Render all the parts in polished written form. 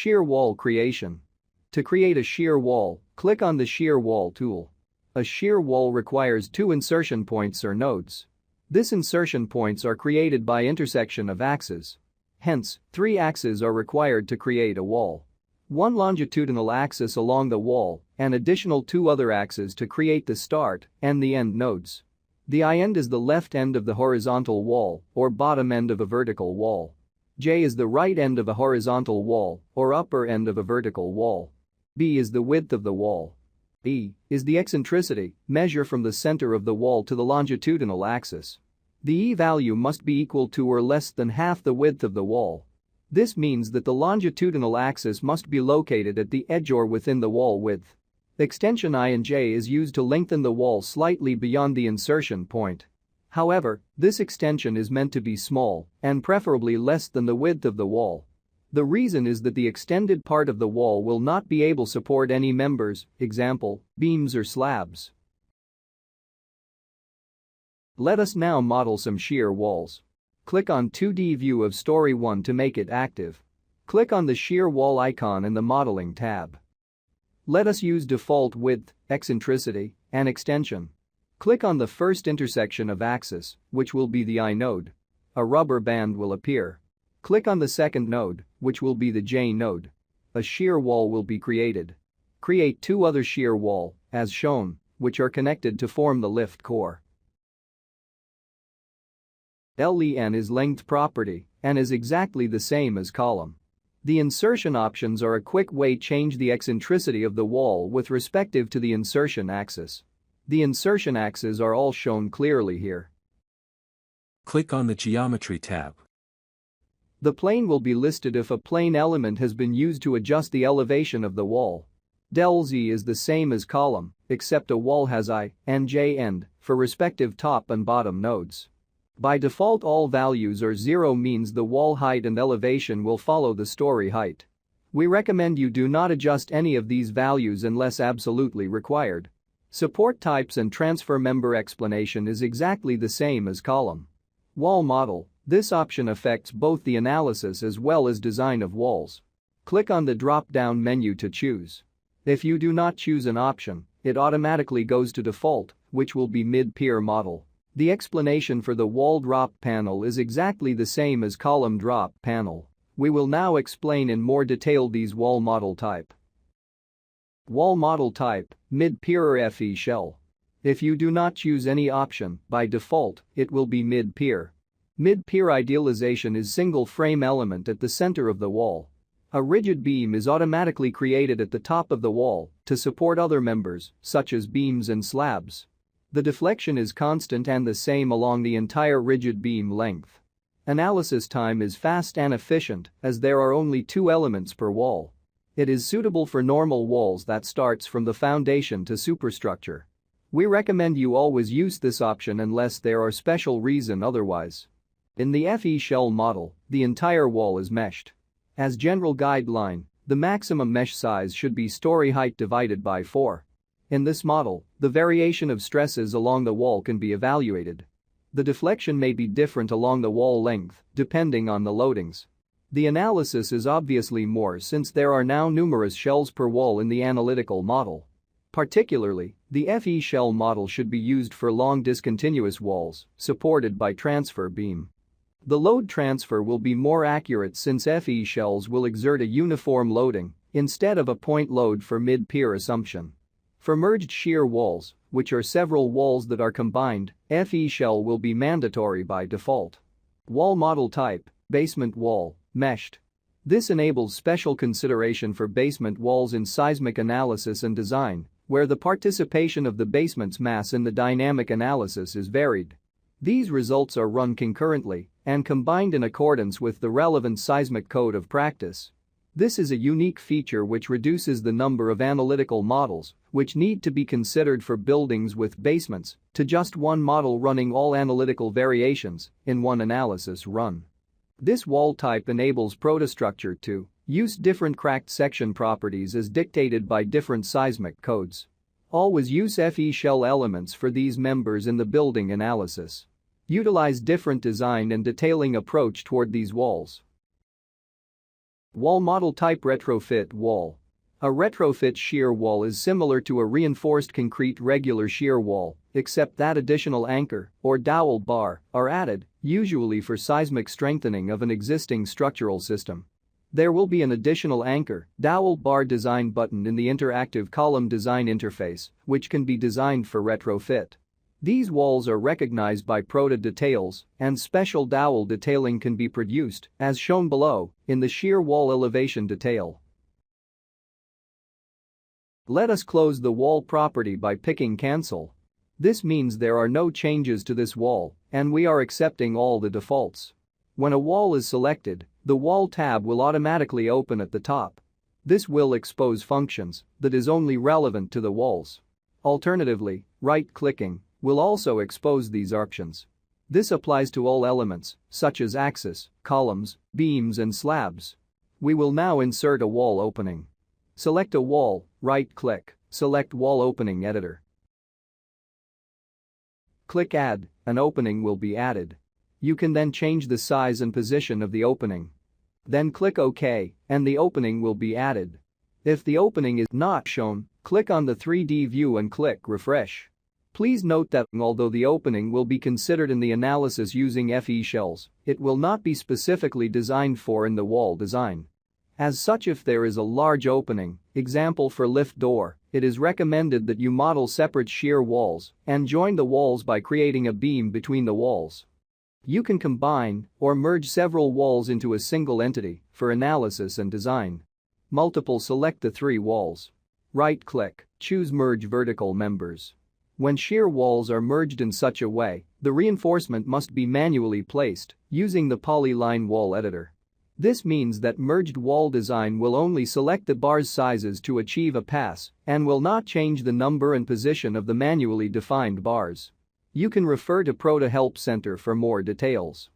Shear wall creation. To create a shear wall, click on the Shear Wall tool. A shear wall requires two insertion points or nodes. This insertion points are created by intersection of axes. Hence, 3 axes are required to create a wall. One longitudinal axis along the wall and additional 2 other axes to create the start and the end nodes. The I-end is the left end of the horizontal wall or bottom end of a vertical wall. J is the right end of a horizontal wall or upper end of a vertical wall. B is the width of the wall. E is the eccentricity, measure from the center of the wall to the longitudinal axis. The E value must be equal to or less than half the width of the wall. This means that the longitudinal axis must be located at the edge or within the wall width. Extension I and J is used to lengthen the wall slightly beyond the insertion point. However, this extension is meant to be small and preferably less than the width of the wall. The reason is that the extended part of the wall will not be able to support any members, example, beams or slabs. Let us now model some shear walls. Click on 2D view of Story 1 to make it active. Click on the shear wall icon in the Modeling tab. Let us use default width, eccentricity, and extension. Click on the first intersection of axis, which will be the I node. A rubber band will appear. Click on the second node, which will be the J node. A shear wall will be created. Create 2 other shear wall, as shown, which are connected to form the lift core. LEN is length property and is exactly the same as column. The insertion options are a quick way to change the eccentricity of the wall with respective to the insertion axis. The insertion axes are all shown clearly here. Click on the Geometry tab. The plane will be listed if a plane element has been used to adjust the elevation of the wall. Del Z is the same as column, except a wall has I and J end for respective top and bottom nodes. By default, all values are 0 means the wall height and elevation will follow the story height. We recommend you do not adjust any of these values unless absolutely required. Support types and transfer member explanation is exactly the same as column. Wall model. This option affects both the analysis as well as design of walls. Click on the drop-down menu to choose. If you do not choose an option, it automatically goes to default, which will be mid-pier model. The explanation for the wall drop panel is exactly the same as column drop panel. We will now explain in more detail these wall model type. Wall model type, mid-pier or FE shell. If you do not choose any option, by default, it will be mid-pier. Mid-pier idealization is single frame element at the center of the wall. A rigid beam is automatically created at the top of the wall to support other members, such as beams and slabs. The deflection is constant and the same along the entire rigid beam length. Analysis time is fast and efficient as there are only 2 elements per wall. It is suitable for normal walls that starts from the foundation to superstructure. We recommend you always use this option unless there are special reason otherwise. In the FE shell model, the entire wall is meshed. As general guideline, the maximum mesh size should be story height divided by 4. In this model, the variation of stresses along the wall can be evaluated. The deflection may be different along the wall length, depending on the loadings. The analysis is obviously more since there are now numerous shells per wall in the analytical model. Particularly, the FE shell model should be used for long discontinuous walls, supported by transfer beam. The load transfer will be more accurate since FE shells will exert a uniform loading instead of a point load for mid-pier assumption. For merged shear walls, which are several walls that are combined, FE shell will be mandatory by default. Wall model type, basement wall, meshed. This enables special consideration for basement walls in seismic analysis and design, where the participation of the basement's mass in the dynamic analysis is varied. These results are run concurrently and combined in accordance with the relevant seismic code of practice. This is a unique feature which reduces the number of analytical models which need to be considered for buildings with basements to just one model running all analytical variations in one analysis run. This wall type enables ProtaStructure to use different cracked section properties as dictated by different seismic codes. Always use FE shell elements for these members in the building analysis. Utilize different design and detailing approach toward these walls. Wall model type retrofit wall. A retrofit shear wall is similar to a reinforced concrete regular shear wall, except that additional anchor or dowel bar are added, usually for seismic strengthening of an existing structural system. There will be an additional anchor dowel bar design button in the interactive column design interface, which can be designed for retrofit. These walls are recognized by Prota details, and special dowel detailing can be produced, as shown below, in the shear wall elevation detail. Let us close the wall property by picking Cancel. This means there are no changes to this wall, and we are accepting all the defaults. When a wall is selected, the Wall tab will automatically open at the top. This will expose functions that is only relevant to the walls. Alternatively, right-clicking will also expose these options. This applies to all elements, such as axis, columns, beams and slabs. We will now insert a wall opening. Select a wall, right-click, select Wall Opening Editor. Click Add, an opening will be added. You can then change the size and position of the opening. Then click OK, and the opening will be added. If the opening is not shown, click on the 3D view and click Refresh. Please note that although the opening will be considered in the analysis using FE shells, it will not be specifically designed for in the wall design. As such, if there is a large opening, example for lift door, it is recommended that you model separate shear walls and join the walls by creating a beam between the walls. You can combine or merge several walls into a single entity for analysis and design. Select the 3 walls. Right-click, choose Merge Vertical Members. When shear walls are merged in such a way, the reinforcement must be manually placed using the Polyline Wall Editor. This means that merged wall design will only select the bars sizes to achieve a pass and will not change the number and position of the manually defined bars. You can refer to Prota Help Center for more details.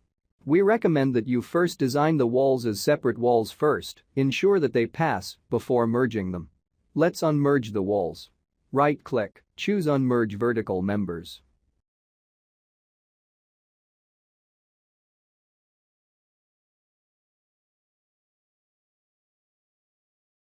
We recommend that you first design the walls as separate walls first, ensure that they pass before merging them. Let's unmerge the walls. Right-click, choose Unmerge Vertical Members.